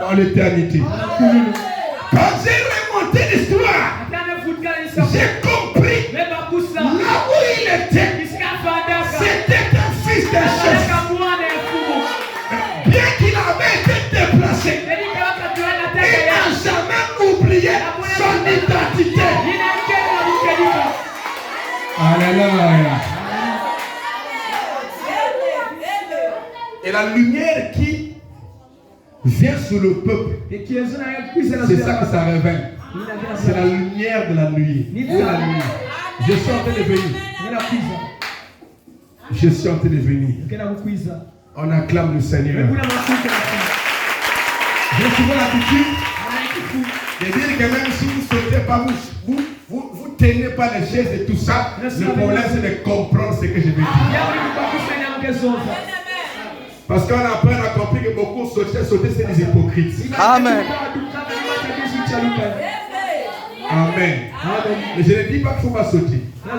dans l'éternité. Quand j'ai remonté l'histoire, j'ai compris là où il était. C'était un fils d'un chef. Bien qu'il avait été déplacé, il n'a jamais oublié son identité. Alléluia. Et la lumière qui vient sur le peuple, c'est ça que ça révèle. C'est la lumière de la nuit. C'est la nuit. Je suis en train de venir. Je suis en train de venir. On acclame le Seigneur. J'ai souvent l'habitude de dire que même si vous ne sautez pas, vous tenez pas les chaises et tout ça, le problème c'est de comprendre ce que je veux dire. Parce qu'on a compris que beaucoup sauter c'est des hypocrites. Amen. Amen. Mais je ne dis pas qu'il ne faut pas sauter. Il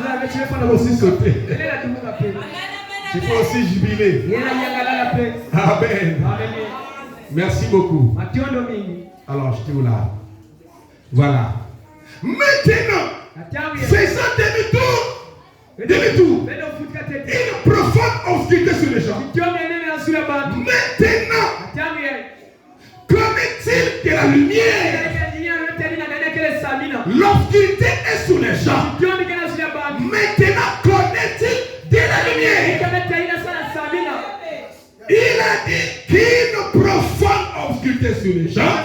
faut aussi sauter. Il faut aussi jubiler. Amen. Merci beaucoup. Alors, je te là. Voilà. Maintenant, faisons demi-tour. Demi-tour. Une profonde obscurité sur les gens. Maintenant, comme est-il que la lumière, l'obscurité est sur les gens. Maintenant, connaît-il de la lumière? Il a dit qu'une profonde obscurité sur les gens,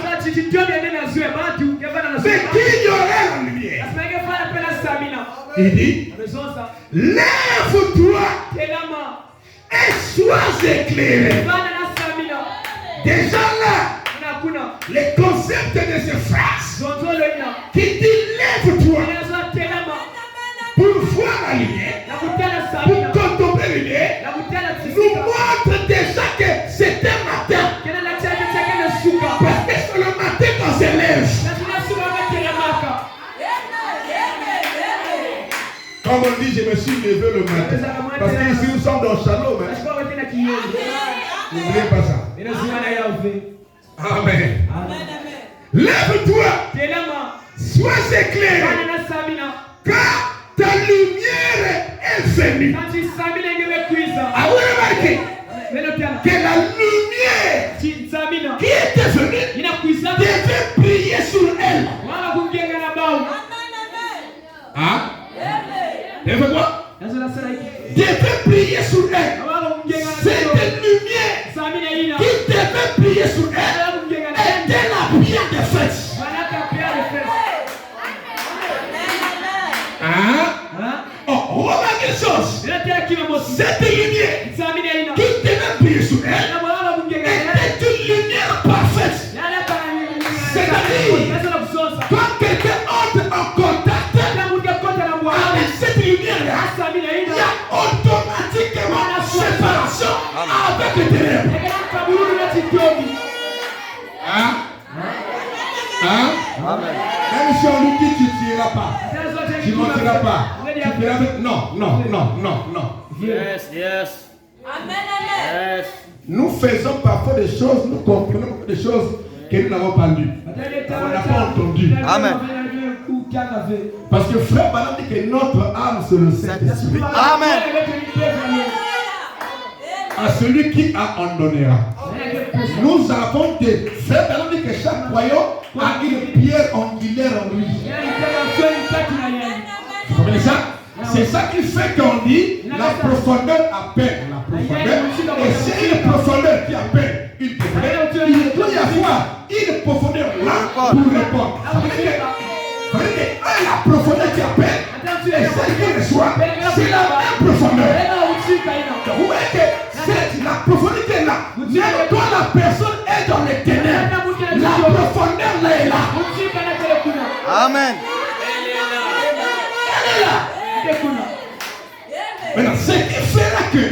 mais qu'il y aurait la lumière. Il dit, lève-toi et sois éclairé. Déjà là, le concept de ces phrases qui dit lève-toi pour voir la lumière, pour contempler la lumière, nous montre déjà que c'est un matin. Parce que c'est le matin qu'on se lève. Comme on dit, je me suis levé le matin. Parce que ici nous sommes dans Shalom. N'oubliez pas ça. Amen. Lève-toi. Sois éclairé. Car ta lumière est venue. Ah oui, remarquez que la lumière qui était venue devait briller sur elle. Hein? Devait quoi? Devait briller sur elle. Cette lumière qui devait briller sur elle était la pierre de fête. Hein? Oh, remarque quelque chose. Cette lumière qui devait briller sur elle était une lumière parfaite. C'est-à-dire, quand quelqu'un entre en contact avec cette lumière-là, il y a automatiquement la séparation avec les ténèbres. Hein? Hein? Amen. Même si on lui dit tu ne tireras pas, tu ne monteras pas. Non. Yes. Amen. Yes. Nous faisons parfois des choses, nous comprenons des choses que nous n'avons pas lues. On n'a pas entendu. Amen. Parce que frère Balaam dit que notre âme c'est le Saint-Esprit. Amen. À celui qui a en donnera. Nous avons des frères Balaam dit que chaque croyant a une pierre angulaire en lui. Vous comprenez ça? C'est ça qui fait qu'on dit la profondeur appelle la profondeur. Et c'est une profondeur qui appelle une profondeur. Il doit y avoir une profondeur là pour répondre. La profondeur qui appelle et celle qui reçoit, c'est la même profondeur. Vous voyez que c'est la profondeur qui est là. Même quand la personne est dans les ténèbres, la profondeur là est là. Amen. Elle est là. Maintenant, ce qui fera que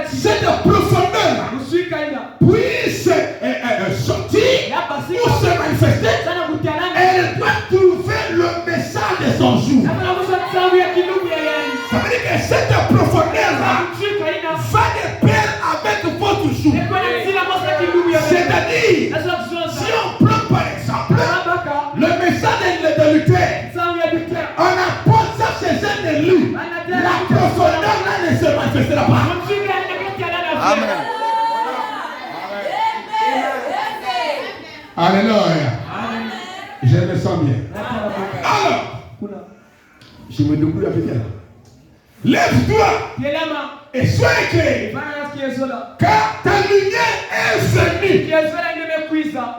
cette profondeur puisse sortir ou se manifester, elle doit trouver le message de son jour. Ça veut dire que cette profondeur-là va de pair avec votre jour. dire, si on prend par exemple le message de l'adultère, on apporte ça chez un élu, la profondeur là ne se manifestera pas. Amen. Alléluia. Je me sens bien. Alors, je me débrouille avec elle. Lève-toi et sois éclairé. Car ta lumière est venue.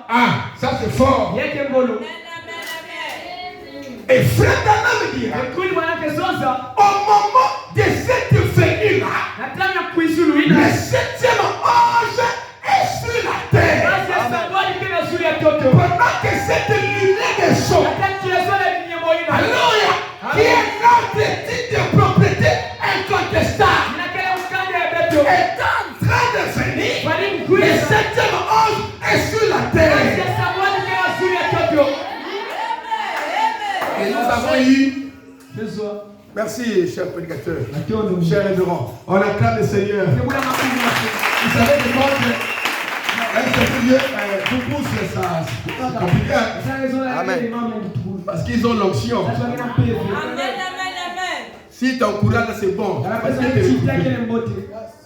Ah, ça c'est fort. Et frère Dana me dira, au moment de cette venue-là, le 7e ange est sur la terre. Pendant que cette lumière est chaude, alléluia, qui est notre titre de propriété incontestable, est en train de venir. Le 7e ange est sur la terre. Et nous avons eu. Merci, cher prédicateur, cher révérend. On acclame le Seigneur. Vous savez que pour pousse ça, c'est compliqué. Amen. Parce qu'ils ont l'onction. Si ton courage c'est bon.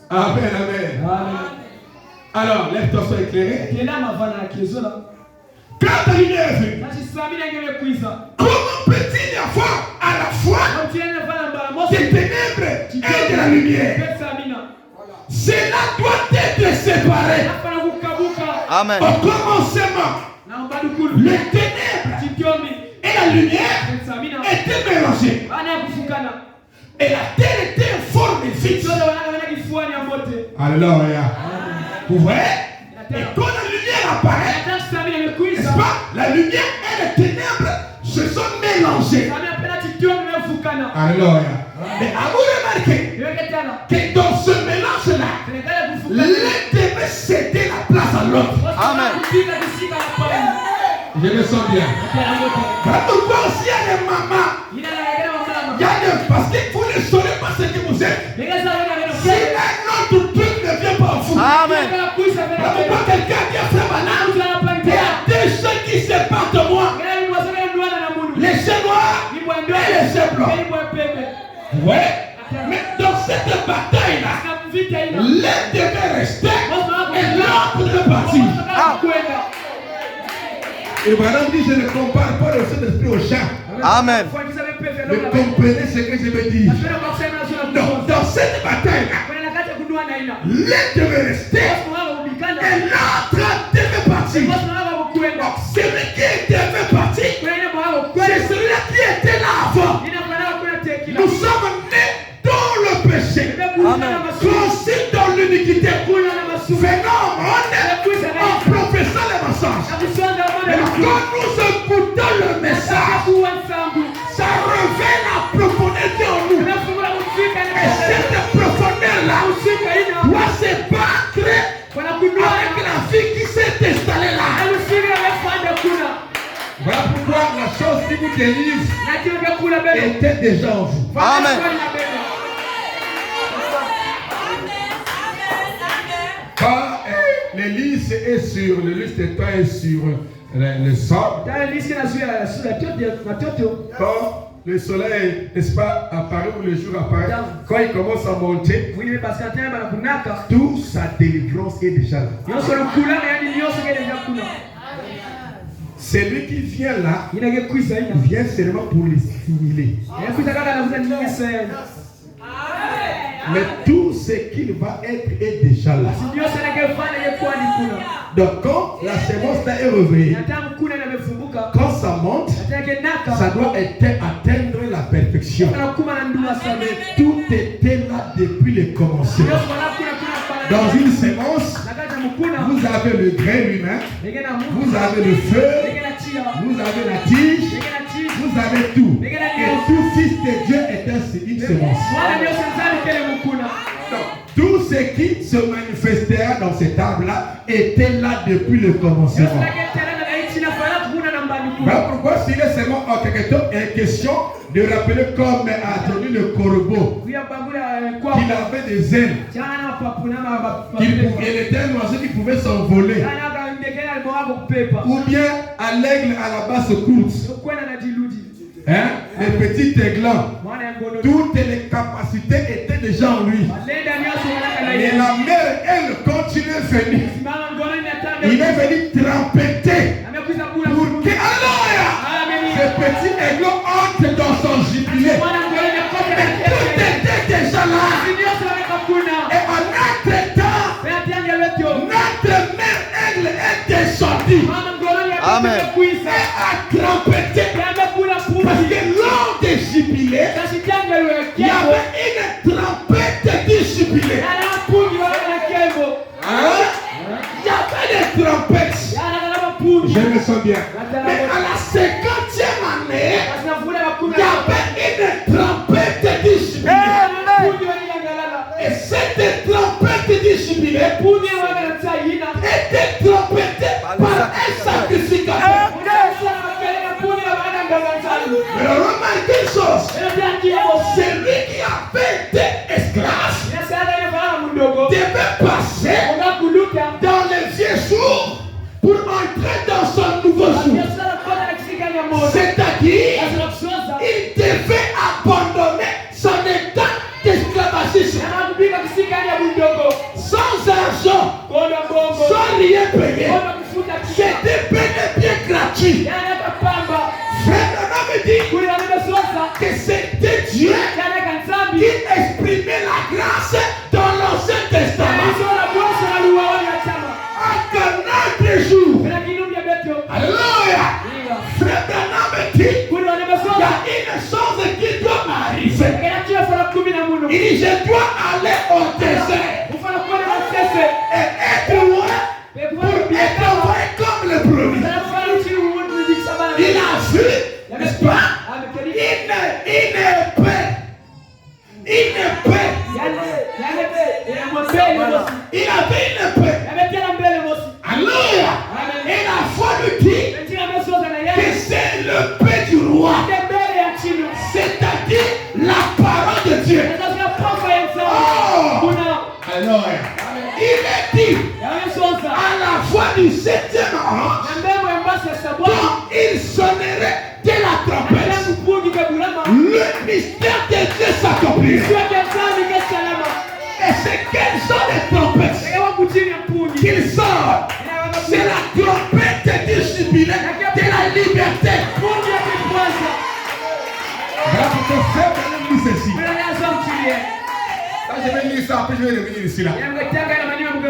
Amen, amen. Alors, lève-toi, sois éclairé. Quand ta lumière est venue, comment peut-il y avoir à la fois des ténèbres et de la lumière? Cela doit être séparé. Amen. Au commencement, les ténèbres et la lumière étaient mélangées. Et la terre était informe et fixe. Alléluia. Vous voyez? Et quand la lumière apparaît, n'est-ce pas? La lumière et les ténèbres se sont mélangées. Alléluia. Mais à vous remarquer que dans ce mélange-là, l'un devait céder la place à l'autre. Amen. Je me sens bien. Pourquoi aussi il y a des mamans? Parce que vous ne saurez pas ce que vous êtes. Si un autre truc ne vient pas vous. Amen. Pourquoi quelqu'un dit frère Banam, il y a deux choses qui séparent de moi. Les chais noirs et les chais blancs. Ouais. Mais dans cette bataille-là, l'un devait rester et l'autre devait partir. Et Madame dit, je ne compare pas le Saint-Esprit au chat. Amen. Mais comprenez ce que je veux dire. Donc, dans cette bataille-là, l'un devait rester et l'autre devait partir. Donc, celui qui devait partir, c'est celui-là qui était là avant. Nous sommes nés dans le péché. Conçus dans l'iniquité. Venons en professant les mensonges. Mais quand nous écoutons le message, ça révèle la profondeur en nous. Et cette profondeur-là doit se battre avec la vie qui s'est installée là. Voilà pourquoi la chose qui vous délivre était déjà en vous. Amen. Quand l'hélice est sur, le liste est sur le sol. Quand le soleil, n'est-ce pas, apparaît ou le jour apparaît, quand il commence à monter, toute sa délivrance est déjà là. Celui qui vient là, il vient seulement pour les stimuler. Mais tout ce qu'il va être est déjà là. Donc quand la sémence est réveillée, quand ça monte, ça doit atteindre la perfection. Tout était là depuis le commencement. Dans une sémence, vous avez le grain lui-même, vous avez le feu, vous avez la tige, vous avez tout. Et tout fils de Dieu est une sémence. Tout ce qui se manifestera dans cet arbre-là était là depuis le commencement. Voilà pourquoi s'il est seulement en question de rappeler comme a tenu le corbeau, qu'il avait des ailes, qu'il était un oiseau qui pouvait s'envoler. Ou bien à l'aigle à la basse course. Hein? Les petits aiglons. Toutes les capacités étaient déjà en lui. Mais la mère, elle continue à venir. Il est venu trempeter pour que ce petit aiglon entre dans son jubilé. Mais tout était déjà là. Et en notre-temps, notre mère aigle est descendue. Amen. Et a trempeté. Parce que lors des jubilés, il y avait une trompette du jubilé. Hein? Il y avait des trompettes. Je me sens bien. Mais à la 50e année, il y avait une trompette du jubilé. Et cette trompette du jubilé était trompetée par un sacrificateur. Mais remarquez une chose, c'est lui qui a fait des esclaves devait passer dans les vieux jours pour entrer dans son nouveau jour. C'est-à-dire, il devait abandonner son état d'esclavagisme sans argent, sans rien payer. C'était bien et bien gratuit. Frère Branham dit que c'était Dieu qui exprimait la grâce dans l'Ancien Testament. Encore notre jour. Alléluia. Frère Branham dit qu'il y a une chose qui doit m'arriver. Il dit je dois aller au désert et être loin pour être envoyé comme le premier. Il a vu, n'est-ce pas, une épée. Il avait une épée. Alléluia. Et la foi lui dit que c'est l'épée du roi. C'est-à-dire la parole de Dieu. Oh. Alléluia. Il est dit à la fois du 7e ange, quand il sonnerait de la trompette, le mystère de Dieu s'accomplira. Et c'est quelles sont les trompettes qu'il sort? C'est la trompette du jubilé, de la liberté. Je vais lire ça, après je vais revenir ici là.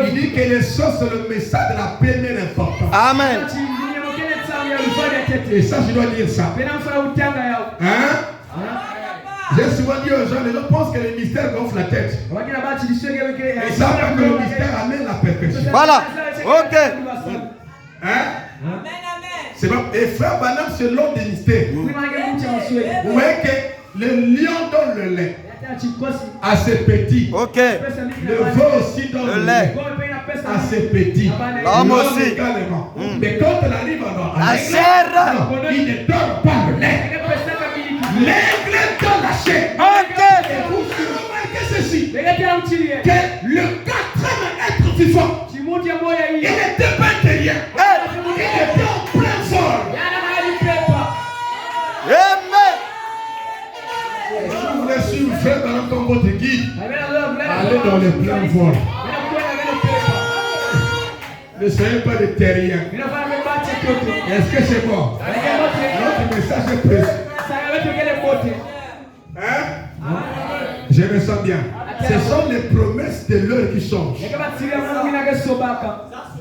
Il dit que les choses c'est le message de la première importance. Amen. Et ça, je dois lire ça. Hein? J'ai souvent dit aux gens, les gens pensent que les mystères gonflent la tête. Et ça fait que le mystère amène la perfection. Voilà. Ok. Hein? C'est bon. Et frère Branham, c'est l'homme des mystères. Vous voyez que le lion donne le lait à ses petits. Ok. Le veau aussi donne le lait à ses petits. L'homme aussi. Également. Mais quand on arrive à la chair, il ne donne pas le lait. L'aigle donne la chair. Ok. Et vous remarquez ceci, que le quatrième être vivant, il n'était pas intérieur. Il était en plein vol. Amen. Si vous voulez suivre frère Branham comme votre guide, allez dans les pleins vols. Ne soyez pas des terriens. Est-ce que c'est bon? Notre message est précis. Hein? Je me sens bien. Ce sont les promesses de l'heure qui changent.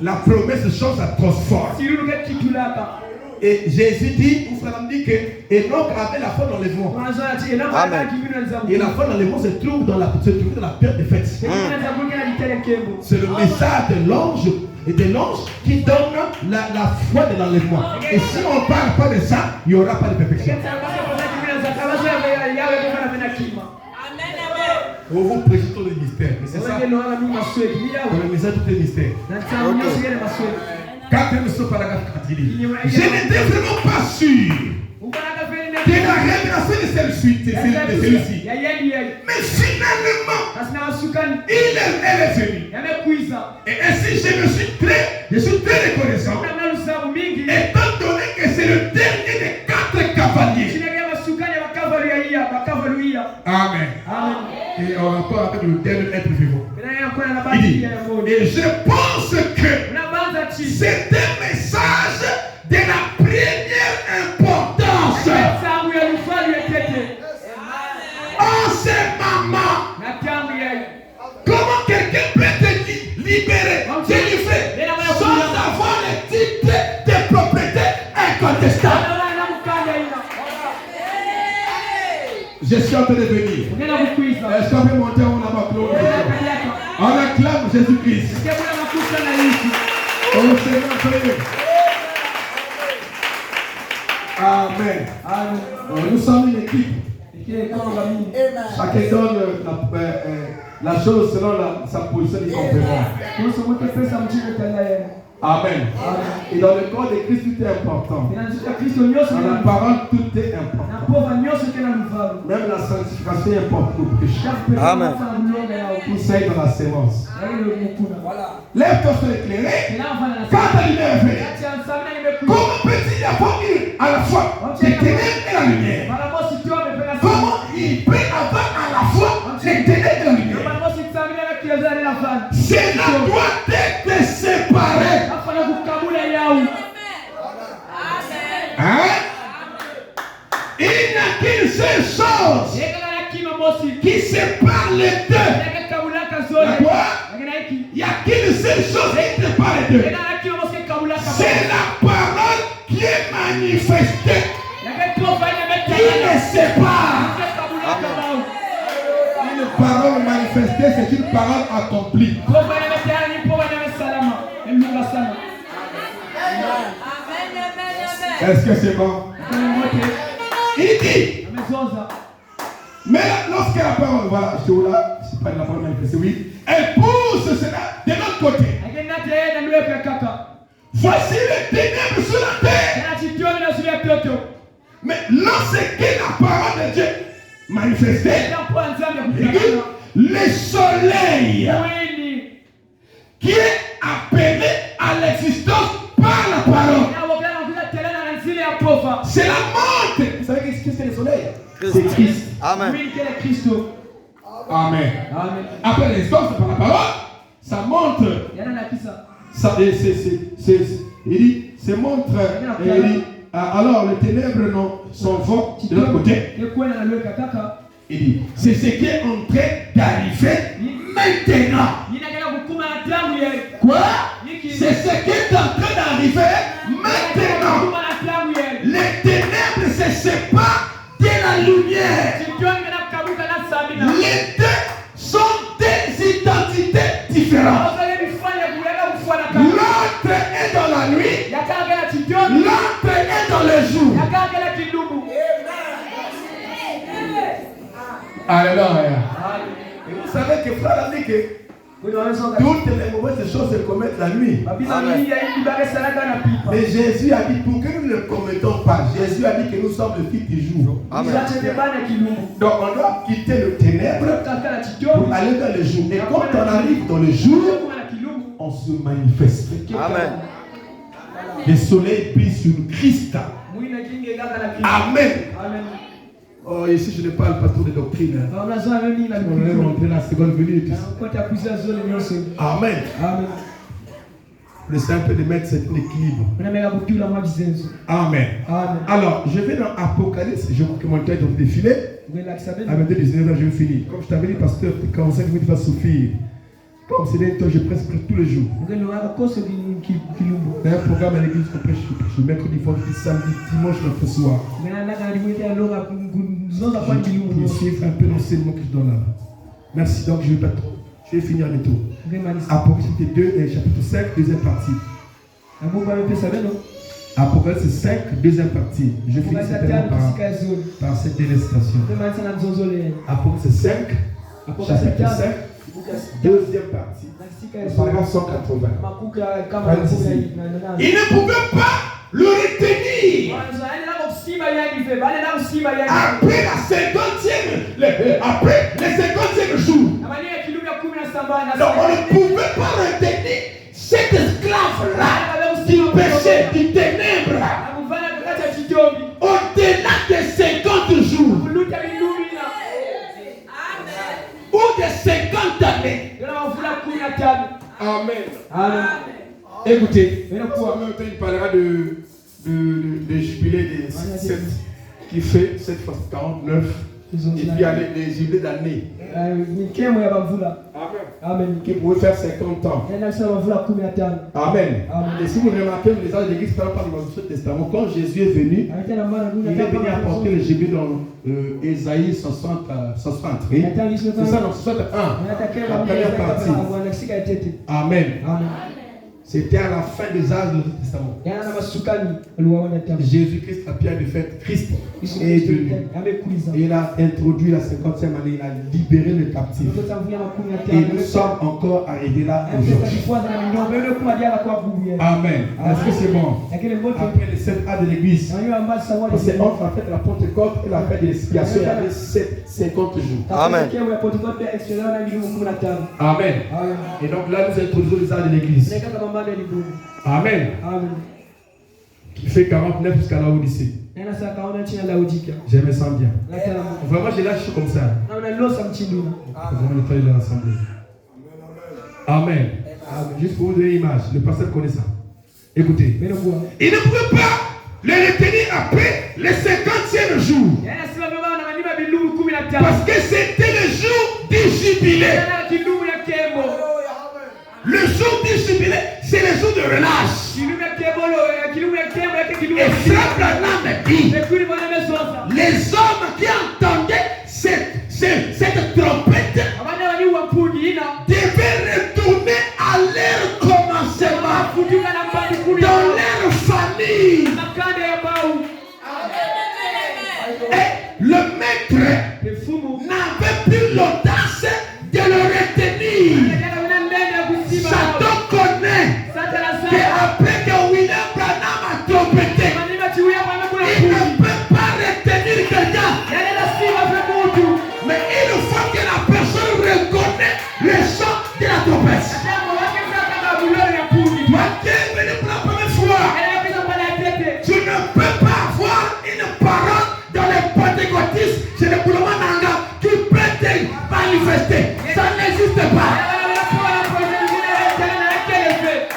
La promesse change, ça transforme. Et Jésus dit, ou Frère dit que Enoch avait la foi dans les mots. Amen. Et la foi dans les mots se trouve dans la période des fêtes. C'est le message de l'ange et de l'ange qui donne la foi de l'enlèvement. Et si on ne parle pas de ça, il n'y aura pas de perfection. Vous vous prêchez tous les mystères. C'est ça. Le message de tous les mystères. Quatrième paragraphe, je n'étais vraiment pas sûr de la révélation de celui-ci. Mais finalement, elle est venue. Et ainsi, je me suis très je suis très reconnaissant. Étant donné que c'est le dernier des 4 cavaliers. Amen. Et en rapport avec le dernier être vivant. Il dit, et je pense que c'est un message de la première importance. Oh, c'est maman. Comment quelqu'un peut te libérer, délivrer, sans avoir le titre de propriété incontestable? Je suis en train de venir. Est-ce qu'on peut monter en avant? On acclame Jésus-Christ. Oh Seigneur, priez. Amen. Nous sommes une équipe. Chacun donne la chose selon sa position du complément. Amen. Et dans le corps de Christ, tout est important. Dans la parole, tout est important. Même la sanctification est importante au péché. Amen. Tout ça est dans la sémence. Lève-toi sur l'éclairé. Quand la lumière vient, comment peut-il y avoir à la fois les ténèbres et la lumière? Comment il peut avoir à la fois les ténèbres et la lumière? Cela doit être séparé. Hein? Il n'y a qu'une seule chose qui sépare les deux. D'accord? Il n'y a qu'une seule chose qui sépare les deux. C'est la parole qui est manifestée. Qui les sépare. Une parole manifestée, c'est une parole accomplie. Est-ce que c'est bon? Il dit, mais lorsque la parole, voilà, je suis là, c'est pas la parole manifestée, oui, elle pousse cela de l'autre côté. Voici les ténèbres sur la terre. Mais lorsque la parole de Dieu manifestée, le soleil qui est appelé à l'existence par la parole. C'est la montre. Vous savez qu'est-ce que c'est le soleil? C'est Christ. Amen. Amen. Après l'existence par la parole, ça montre. Ça, il dit, c'est montre. Il dit, alors les ténèbres sont fortes de l'autre côté. Il dit, c'est ce qui est en train d'arriver maintenant. Quoi? C'est ce qui est en train d'arriver maintenant. Les ténèbres se séparent de la lumière. Les deux sont des identités différentes. L'autre est dans la nuit, l'autre est dans le jour. Alléluia. Et vous savez que frère a dit que toutes les mauvaises choses se commettent la nuit. Mais Jésus a dit pour que nous ne le commettons pas. Jésus a dit que nous sommes le fils du jour. Amen. Donc on doit quitter le ténèbre pour aller dans le jour. Et quand on arrive dans le jour, on se manifeste. Amen. Le soleil brille sur Christ. Amen. Oh, ici je ne parle pas trop de doctrine. On est rentré dans la seconde venue. Amen. Le simple de mettre cet équilibre. Amen. Alors, je vais dans Apocalypse. Je vois que mon temps est en défilé. À 19h, je vais finir. Comme je t'avais dit, pasteur, tu commences à venir faire souffrir. Comme c'est des temps, je presse tous les jours. Il y a un programme à l'église qu'on prêche le mercredi, vendredi, samedi, dimanche, notre soir. Pour suivre un peu l'enseignement que je donne là. Merci, donc je vais pas trop. Je vais finir bientôt. Apocalypse 2, chapitre 5, deuxième partie. Apocalypse 5, deuxième partie. Je finis certainement par cette délestation. Apocalypse 5, chapitre 5. Deuxième partie, paragraphe 180. Il ne pouvait pas le retenir. Après le 50e jour. Donc on ne pouvait pas retenir ce que cet esclave-là, du péché, du ténèbre, au-delà des 50 jours, ou des 50 années. Amen. Amen. Écoutez, en même temps, il parlera de jubilé des 7, qui fait 7 fois 49, et puis il y a les jubilés d'année. Amen. Qui pouvait faire 50 ans. Amen. Et si vous remarquez, les gens de l'église parlent par l'Ancien Testament. Quand Jésus est venu, il est venu apporter le jubilé dans Ésaïe 60. Oui? C'est ça, dans 61. La première partie. Amen. C'était à la fin des âges de l'Ancien Testament. Jésus-Christ a bien de fait, Christ est venu. Il a introduit la 50e année, il a libéré le captif. Et nous sommes encore arrivés là aujourd'hui. Amen. Est-ce que c'est bon? Après les 7 ans de l'église, c'est entre la fête de la Pentecôte et la fête de l'expiation, il y avait 50 jours. Amen. Amen. Et donc là, nous introduisons les âges de l'église. Amen. Qui fait 49 jusqu'à la Odyssée. Je me sens bien. Vraiment, j'ai lâché comme ça. Vraiment, le temps il est rassemblé. Amen. Juste pour vous donner une image, le pasteur connaît ça. Écoutez. Il ne pouvait pas le retenir après le 50e jour. Parce que c'était le jour du jubilé. Le jour du jubilé, c'est le jour de relâche. Et Frère Branham dit, les hommes qui entendaient cette trompette devaient retourner à leur commencement, dans leur famille. Et le maître n'avait plus l'audace de le retenir. Satan connaît qu'après que William Branham a trompetté, il ne peut pas retenir quelqu'un. Mais il faut que la personne reconnaisse le chant de la trompette. Toi qui es venu pour la première fois, tu ne peux pas avoir une parole dans les pentecôtistes chez les Koulomananga qui peut te manifester. Ça n'existe pas.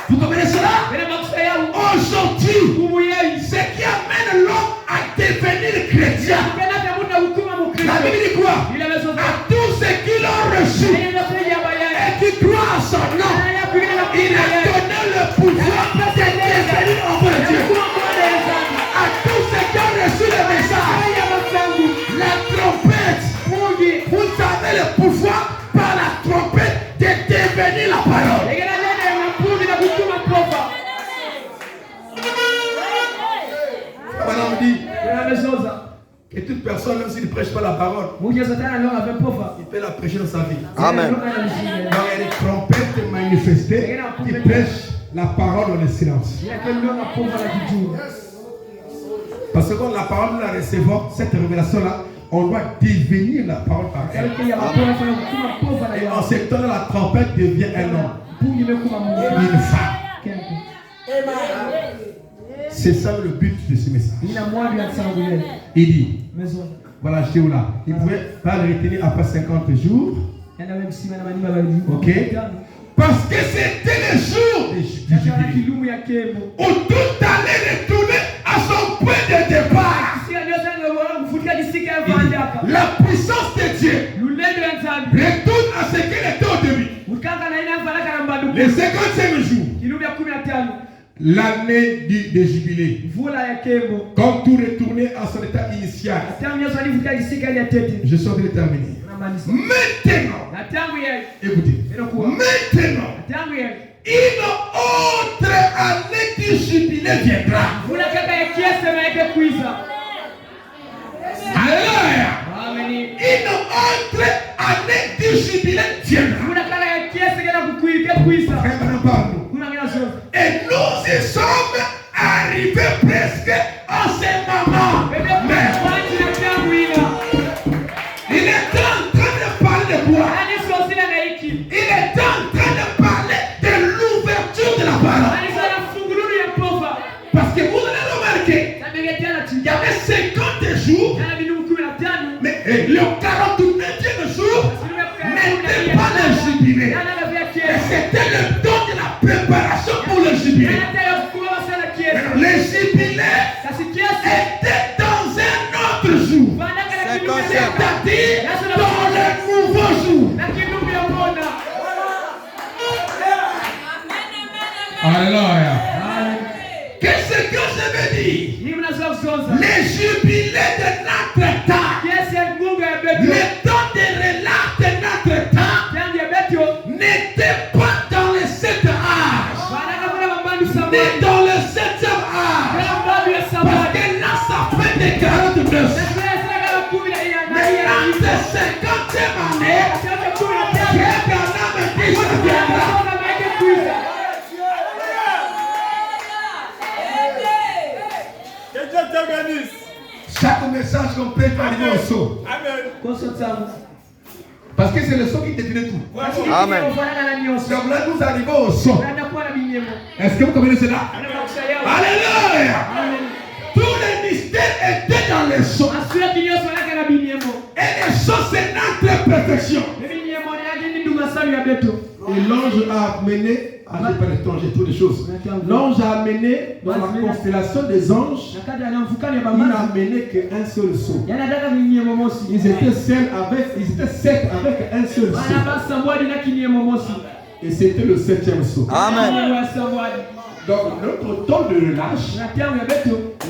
Vous comprenez cela? Aujourd'hui, ce qui amène l'homme à devenir chrétien, la Bible dit quoi? À tous ceux qui l'ont reçu et qui croient en son nom, il a donné le pouvoir de devenir enfant de Dieu. À tous ceux qui ont reçu le message, la trompette, vous avez le pouvoir par la trompette de devenir la parole. Madame dit que toute personne, même s'il ne prêche pas la parole, il peut la prêcher dans sa vie. Amen. Donc il y a des trompettes manifestées qui prêchent la parole dans le silence. Parce que quand la parole nous la recevons, cette révélation-là, on doit devenir la parole par elle. Et en ce temps-là, la trompette devient un homme, une femme. C'est ça le but de ce message. Il dit, voilà, je suis là. Il pouvait pas le retenir après 50 jours. Ok. Parce que c'était le jour du jubilé où tout allait retourner à son point de départ. La puissance de Dieu retourne à ce qu'elle était au début. Les 55 jours. L'année du jubilé. Comme tout retourner à son état initial. Je suis en train de terminer. Maintenant, écoutez, maintenant, une autre année du jubilé viendra. Alléluia. Une autre année du jubilé viendra. Et nous y sommes arrivés presque à ce moment. Mais il est en train de parler de quoi? Il est en train de parler de l'ouverture de la parole. jubilé. Les jubilés étaient dans un autre jour. C'est-à-dire dans le nouveau jour. Alléluia. Qu'est-ce que je veux dire? Les jubilés de notre temps. Le temps de relâche de notre temps n'était pas dans le 7e âge, mais dans le 7e âge. Parce que là, ça fait des 49. Maintenant, c'est 50e année. Chaque message qu'on prête arriver au saut. Amen. Parce que c'est le saut qui définit tout. Amen. Donc là, nous arrivons au saut. Est-ce que vous comprenez cela? Alléluia. Tous les mystères étaient dans le saut. Et le saut, c'est notre perfection. Et l'ange a amené, pas l'étranger, toutes les choses. L'ange a amené dans la constellation des anges, il n'a amené qu'un seul saut. Ils étaient 7 avec un seul saut. Et c'était le 7e saut. Amen. Donc notre temps de relâche,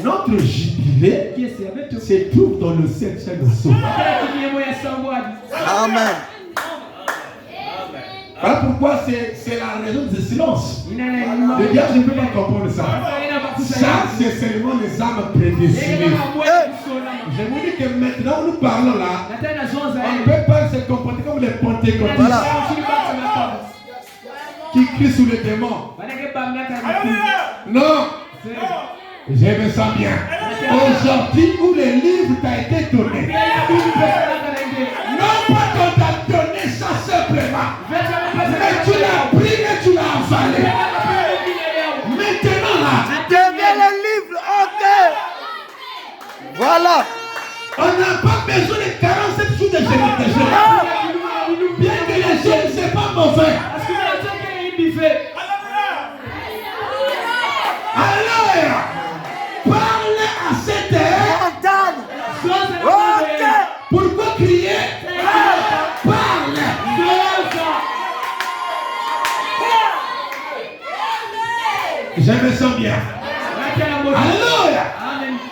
notre jubilé, se trouve dans le 7e saut. Amen. Voilà pourquoi c'est la raison du silence. Le diable, je ne peux pas comprendre ça. Ça, c'est seulement les âmes prédestinées. Je vous dis que maintenant, nous parlons là, on ne peut pas se comporter comme les pentecôtistes. Voilà. Qui crient sous les démons. Non. Je me sens bien. Aujourd'hui où le livre t'a été donné. Non pas qu'on t'a donné ça simplement. Mais tu l'as pris et tu l'as avalé. Maintenant là. Deviens le livre, ok. Voilà. On n'a pas besoin de 47 jours de jeûne. Bien que les jeûnes, c'est pas mauvais. Alléluia. Parle à cette heure. Ok. Pourquoi crier? Parle. Je me sens bien. Alléluia.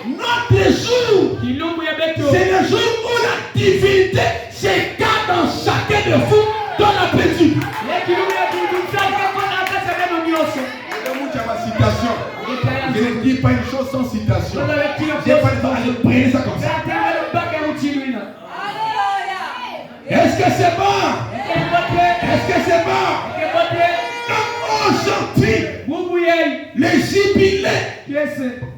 Notre jour, c'est le jour où la divinité s'écarte dans chacun de vous dans la pénurie. Citation. Je ne dis pas une chose sans citation. Je n'ai pas le temps de prendre ça comme ça. Est-ce que c'est bon? Est-ce que c'est bon? Aujourd'hui, les jubilés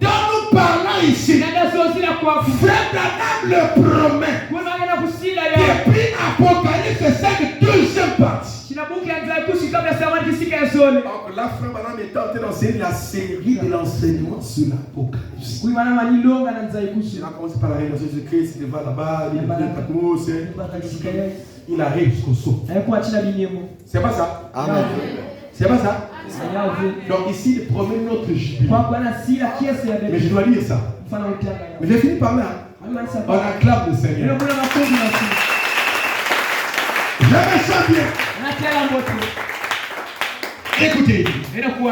dont nous parlons ici, Frère Branham le promet. Depuis Apocalypse 5, deuxième partie. Donc là, Frère Branham est en train d'enseigner la série de l'enseignement sur l'Apocalypse. Il a commencé par la révélation de Jésus-Christ, il va là-bas, il arrive jusqu'au saut. C'est pas ça? Amen. C'est pas ça? Donc ici, il promet notre jubilé. Mais je dois lire ça. Mais j'ai fini par là. On acclame le Seigneur. Je me sens bien. Écoutez. Maintenant,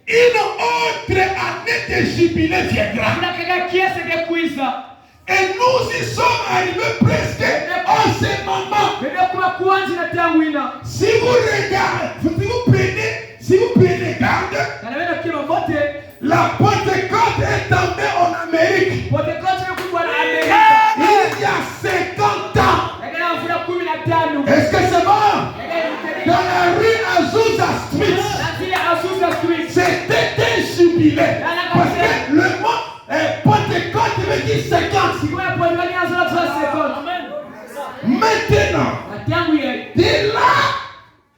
une autre année de jubilé viendra. Et nous y sommes arrivés presque en ce moment. Si vous regardez, si vous prenez garde, la Pentecôte est tombée en Amérique. Il y a 50 ans. Est-ce que c'est bon? Dans la rue Azusa Street, c'était un jubilé. Parce que le mot Pentecôte veut dire 50. Maintenant, de là,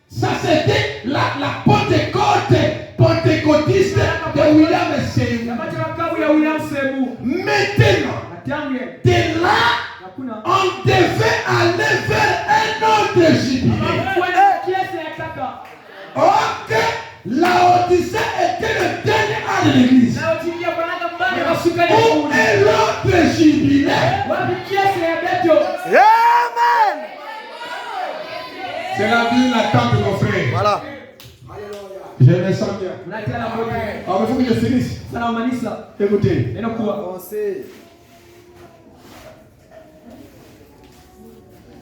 ça c'était la Pentecôte pentecôtiste de William Seymour. Maintenant, de là, on devait aller vers un autre jubilé. Ok. Laodicée était le dernier âge de l'église. Où est l'autre jubilé? Amen. C'est la vie, l'attente de mon frère. Voilà. Je me sens bien. Alors, il faut que je finisse. Écoutez.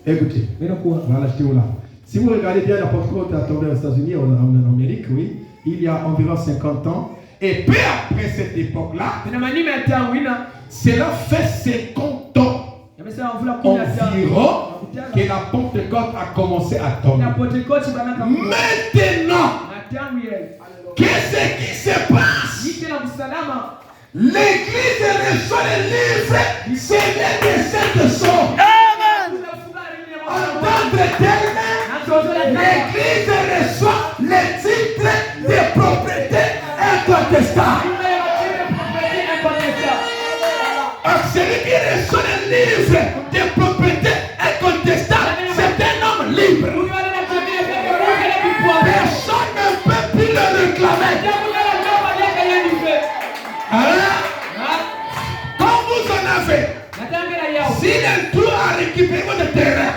Écoutez. Voilà, je là. Si vous regardez bien la Pentecôte à tomber aux États-Unis, en Amérique, oui, il y a environ 50 ans. Et peu après cette époque-là, cela fait 50 ans environ que la Pentecôte a commencé à tomber. Maintenant, qu'est-ce qui se passe? L'église reçoit les livres, c'est les desseins de son. Amen. En d'autres termes, l'église reçoit les titres de propriété incontestable. Celui qui reçoit les livres de propriété incontestable, c'est un homme libre. Personne ne peut plus le réclamer. Quand vous en avez, si l'un a récupéré votre terrain,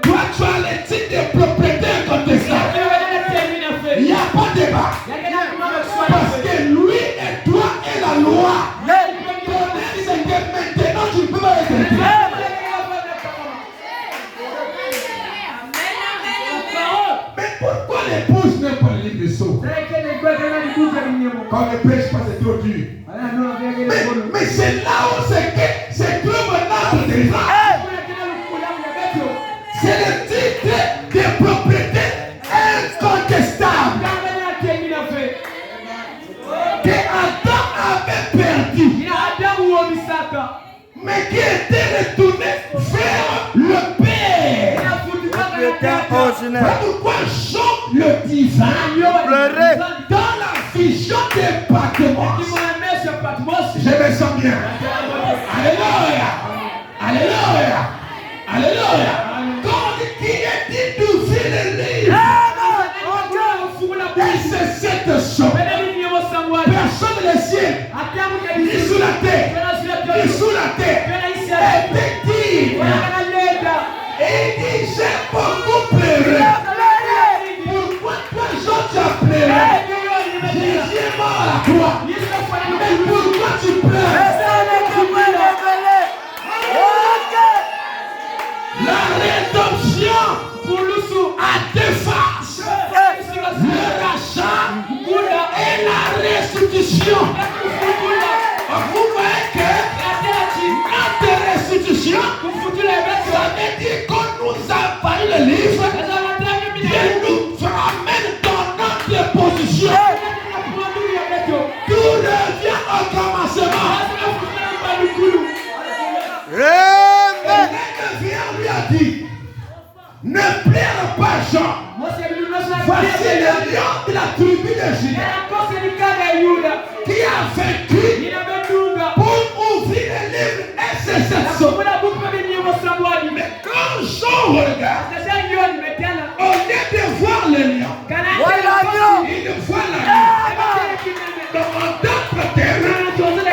toi tu as les titres de propriété incontestable. Il n'y a pas de débat. Parce que lui et toi et la loi. C'est que maintenant tu ne peux pas être. Mais pourquoi l'épouse n'est pas le livre de sceaux? Quand le prêche pas, c'est trop dur. Mais c'est là où c'est trop maintenant de délivrance. C'est le titre de propriété incontestable que Adam avait perdu, mais qui était retourné vers le Père. Voilà pourquoi Jean le divin Pleurer. dans la vision des Patmos. Je me sens bien. Alléluia. Alléluia. Alléluia. Quand qui est dit d'ouvrir le livre, et c'est cette chose. Personne ne le ciel, ni sous la terre, ni sous la terre, était digne. Et il dit, j'ai beaucoup pleuré. Pourquoi toi, Jean, tu as pleuré? Jésus est mort à la croix. Mais pourquoi tu pleures? La rédemption a deux faces. Le rachat et la restitution. Vous voyez que notre restitution, ça veut dire qu'on nous a fallu le livre et nous ramène dans notre position. Tout revient au commencement. Amen. Lui a dit, ne pleure pas Jean. Voici le lion de la tribu de Juda qui a vaincu pour ouvrir le livre. Et c'est cette chose. Mais quand Jean regarde, au lieu de voir le lion, Voilà l'agneau. il voit l'agneau. Dans d'autres termes,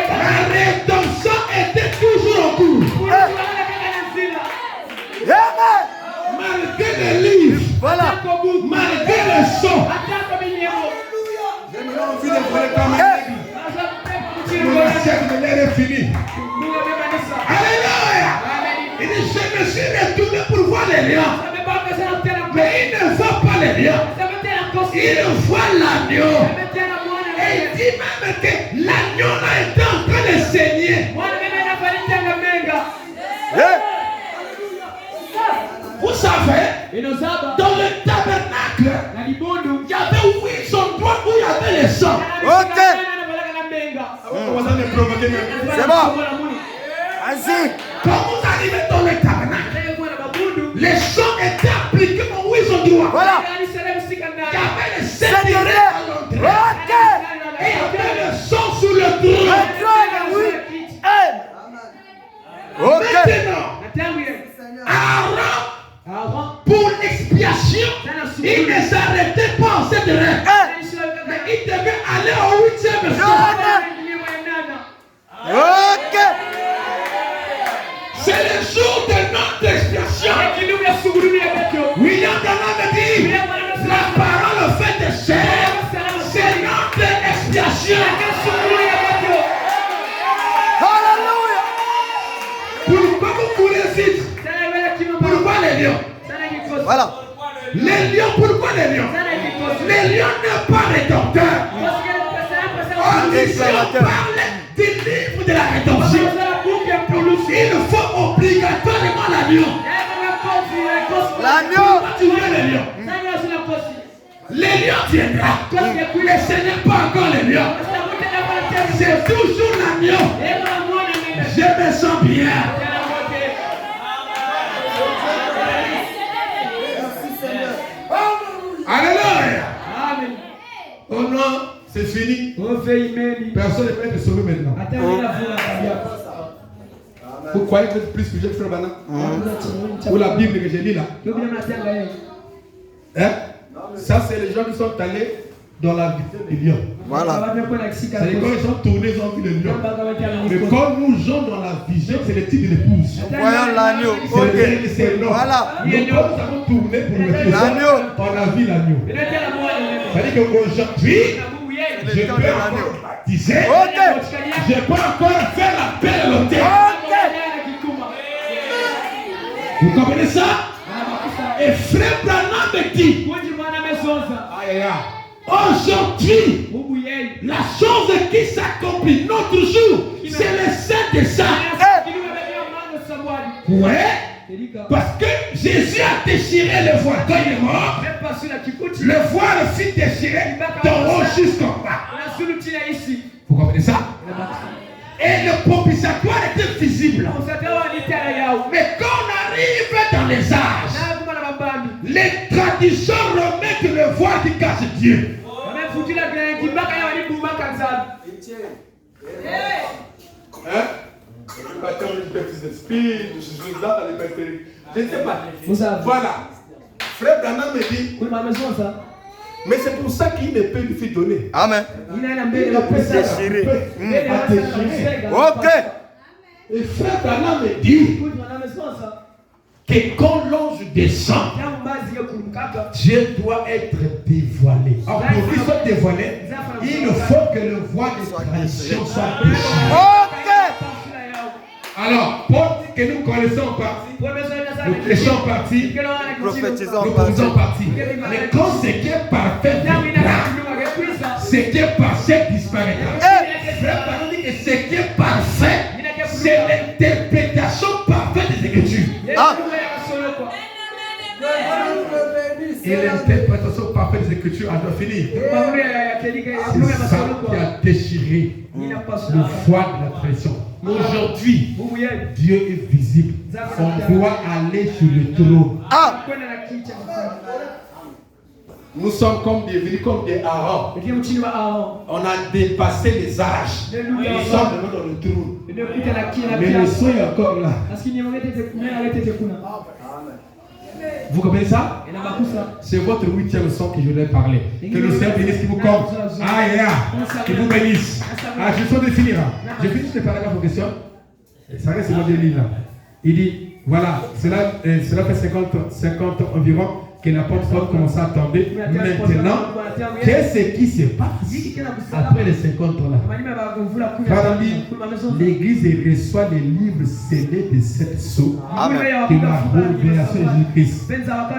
la rédemption était toujours en cours. Amen. Malgré les livres, Voilà. malgré le son. J'ai envie de parler comme un aigle. Mon siècle de l'air est fini. Alléluia. Il dit, je me suis retourné pour voir les lions. Mais il ne voit pas les lions. Il voit l'agneau. Et il dit même que l'agneau là est en train de saigner. Vous savez, dans le tabernacle, il y avait 8 endroits où il y avait les sangs. Ok. C'est bon. Vas-y. Quand vous arrivez dans le tabernacle, les sangs étaient appliqués aux 8 endroits. Voilà. Il y avait les 7 Seigneur. à l'entrée. Ok. Et il y avait le sang sur le trône. Oui. Ok. Maintenant, Aaron, pour l'expiation, il ne s'arrêtait pas en cette règle. Ok. C'est le jour de notre expiation. William Branham dit, la parole fait de chair, c'est notre expiation. Alléluia. Pourquoi vous courez vite? Pourquoi les lions? Voilà. Les lions, pourquoi les lions? Les lions n'est pas rédempteur. On parle du livre de la rédemption. Il faut obligatoirement l'agneau. L'agneau. Tu veux les lions? Les lions viendront. Mais ce n'est pas encore les lions. C'est toujours l'agneau. Je me sens bien. Alléluia. Oh non, c'est fini. Personne ne peut être sauvé maintenant. Vous croyez que c'est plus que j'ai fait maintenant? Ou la Bible que j'ai lu là? Hein? Ça, c'est les gens qui sont allés dans la vision du lion. Voilà. C'est-à-dire quand ils sont tournés, ils ont vu le lion. Mais quand nous jouons dans la vision, c'est le type de l'épouse. Voyons l'agneau. Ok. C'est non. Voilà. Donc quand nous avons tourné pour le L'agneau. on a vu l'agneau. C'est-à-dire qu'aujourd'hui, je peux encore baptiser. Ok. Je peux encore faire la paix de l'autel. Ok. Vous comprenez ça? Et frère Branham me dit, aujourd'hui, la chose qui s'accomplit notre jour, c'est le Saint des Saints. Ouais. Parce que Jésus a déchiré le voile quand il est mort. Le voile fut déchiré d'en haut jusqu'en bas. Vous comprenez ça? Et le propitiatoire était visible. Mais quand on arrive dans les âges, les traditions remettent le voile qui cache Dieu. Hein? Je ne sais pas. Voilà. Frère Branham me dit, mais c'est pour ça qu'il ne peut lui faire donner. Amen. Déchiré. Ok. Et frère Branham me dit que quand l'ange descend, Dieu doit être dévoilé. Alors pour qu'il soit dévoilé, il faut que le voile de tradition soit déchiré. Ok. Alors, Paul dit que nous connaissons partie, nous prêchons partie, Prophétisons nous faisons partie. Mais quand ce qui est parfait viendra, ce qui est parfait disparaîtra. Frère Branham dit que ce qui est parfait, c'est l'interprétation parfaite des Écritures. Ah. Et l'interprétation parfaite des Écritures, elle doit finir. C'est ça qui a déchiré le voile de la tradition. Aujourd'hui, Dieu est visible. On doit aller sur le trône. Ah. Nous sommes comme des Aaron. On a dépassé les âges. Nous sommes dans le trône. Mais le son est encore là. Vous comprenez ça? C'est votre 8e son que je voulais parler. Que le Seigneur bénisse, qui vous compte. Qui vous bénisse. Je suis de finir. Je finis ce paragraphe en question. Ça reste le modèle là. Il dit, voilà, cela fait 50 environ que la porte commence à tomber. Maintenant, qu'est-ce qui se passe après les 50 ans là? L'église reçoit les livres scellés de 7 sceaux. Que la révélation de Jésus-Christ.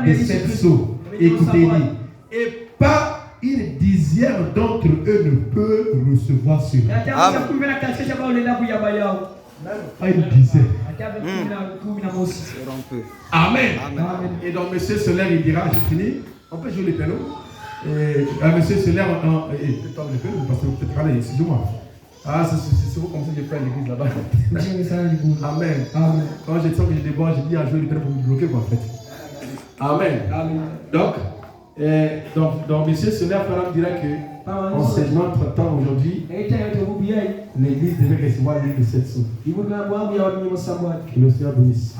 De 7 sceaux. Écoutez-les. Et pas une dixième d'entre eux ne peut recevoir cela. Pas une dizaine. Amen. Et donc, monsieur Solaire, il dira, j'ai fini. On peut jouer les pianos. Monsieur Solaire, parce que vous peut-être aller, excusez-moi. C'est vous comme ça que je fais à l'église là-bas. Amen. Quand je sens que je déborde, je dis à jouer les pianos pour me bloquer, quoi, en fait. Amen. Donc, monsieur Solaire dira que en ce notre temps aujourd'hui, l'église devait recevoir l'une de cette source. Que le Seigneur bénisse.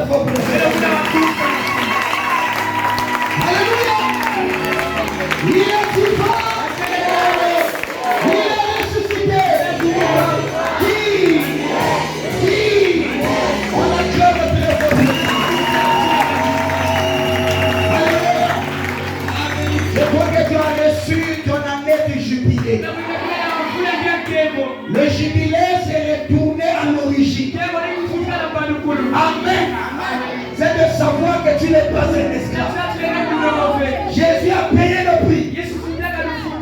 très fort pour le Seigneur. Alléluia. Il est vivant. Il est ressuscité. Qui on acclame le très fort. Alléluia. Je crois que tu as reçu ton année du jubilé. Le jubilé, c'est retourner à l'origine. Amen. C'est de savoir que tu n'es pas un esclave. Jésus a payé le prix.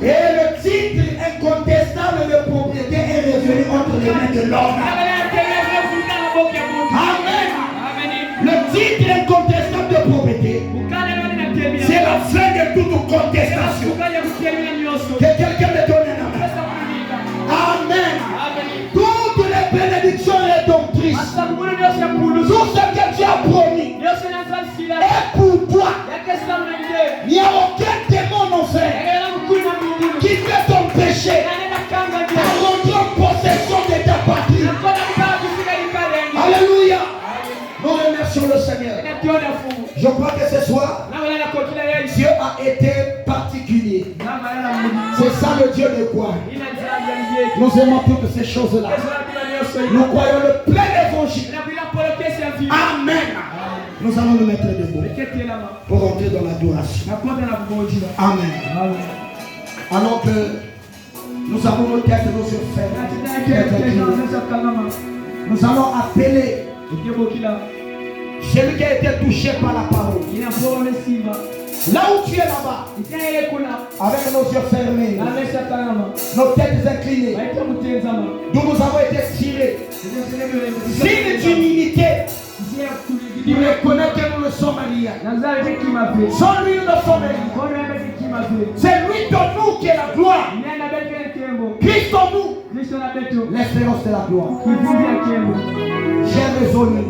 Et le titre incontestable de propriété est revenu entre les mains de l'homme. Amen. Le titre incontestable de propriété, c'est la fin de toute contestation. Que quelqu'un me donne un amen. Amen. Toutes les bénédictions rédemptrices, tout ce que tu as promis est pour toi. Il n'y a aucun démon en enfer qui fait ton péché à rentrer en possession de ta patrie. Alléluia. Nous remercions le Seigneur. Je crois que ce soir, Dieu a été particulier. C'est ça le Dieu de quoi? Nous aimons toutes ces choses-là. Nous croyons le plein évangile. Amen. Nous allons nous mettre debout pour rentrer dans l'adoration. Amen. Alors que nous avons nos têtes, nos yeux fermés, nous allons appeler celui qui a été touché par la parole. Là où tu es là-bas, avec nos yeux fermés, nos têtes inclinées, d'où nous avons été tirés, signe d'humilité, il reconnaît que nous le sommes liés. Sans lui, nous ne sommes liés. C'est lui de nous qui est la gloire. Christ en nous, l'espérance de la gloire. J'ai résolu